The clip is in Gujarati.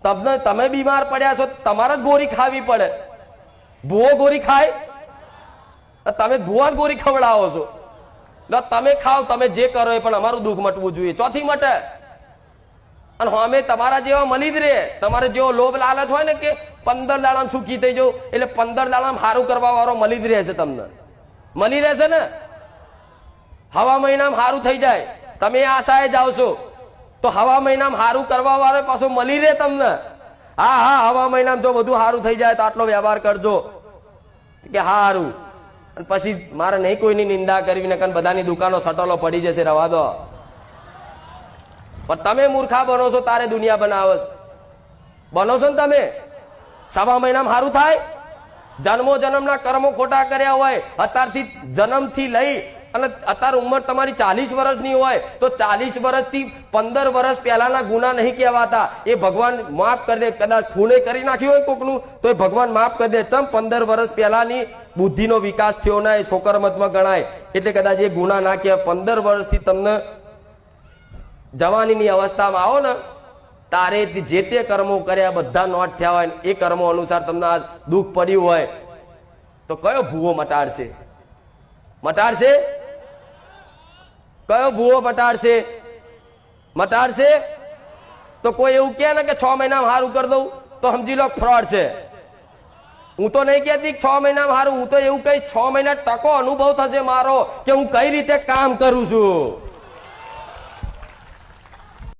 તમને તમે બીમાર પડ્યા છો, તમારે જ ગોળી ખાવી પડે. ભૂવો ગોળી ખાય? તમે ભૂવા ગોળી ખવડાવો છો. તમે ખાવ, તમે જે કરો એ, પણ અમારું દુઃખ મટવું જોઈએ. ચોથી મટે. અને અમે તમારા જેવા મળી જ રે. તમારે જેવો લોભ લાલચ હોય ને કે 15 દાડામાં સુખી થઈ જાવ, એટલે 15 દાડામાં સારું કરવા વાળો મળી જ રહેશે. તમને મળી રહેશે ને. હવા મહિનામાં સારું થઈ જાય, તમે આશાએ જાવ છો, તો હવા મહિનામાં સારું કરવા વાળો પાછો મળી રહે તમને. હા હા, હવા મહિનામાં જો બધું સારું થઈ જાય તો આટલો વ્યવહાર કરજો કે સારું. અને પછી મારે નહીં કોઈની નિંદા કરવી ને, કારણ બધાની દુકાનો સટલો પડી જશે, રવા દો. પણ તમે મૂર્ખા બનો છો, તારે દુનિયા બનાવો બનો છો ને તમે. સવા મહિનામાં સારું થાય? જન્મો જન્મના કર્મો ખોટા કર્યા હોય, અત્યારથી જન્મથી લઈ અને અત્યારે ઉંમર તમારી 40 વર્ષની હોય તો 40 વર્ષથી 15 વર્ષ પહેલાના ગુના નહીં કહેવાતા. એ ભગવાન માફ કરી દે. કદાચ ખૂણે કરી નાખ્યું હોય કોકનું તો એ ભગવાન માફ કરી દે. ચમ 15 વર્ષ પહેલાની બુદ્ધિનો વિકાસ થયો ના, એ શોકરમતમાં ગણાય. એટલે કદાચ એ ગુના ના કહેવાય. 15 વર્ષથી તમને જવાનીની અવસ્થામાં આવો ને, તારે જે તે કર્મો કર્યા બધા નોટ થયા હોય, એ કર્મો અનુસાર તમને આ દુઃખ પડ્યું હોય, તો કયો ભૂવો મટાડશે? મટાડશે? કયો ભૂવો મટાડશે? મટાડશે? તો કોઈ એવું કહે ને કે 6 મહિનામાં સારું કરી દઉં, તો સમજી લો ફ્રોડ છે. હું તો નહીં કહેતી 6 મહિનામાં સારું. હું તો એવું કહીશ 6 મહિના ટકો અનુભવ થશે મારો કે હું કઈ રીતે કામ કરું છું.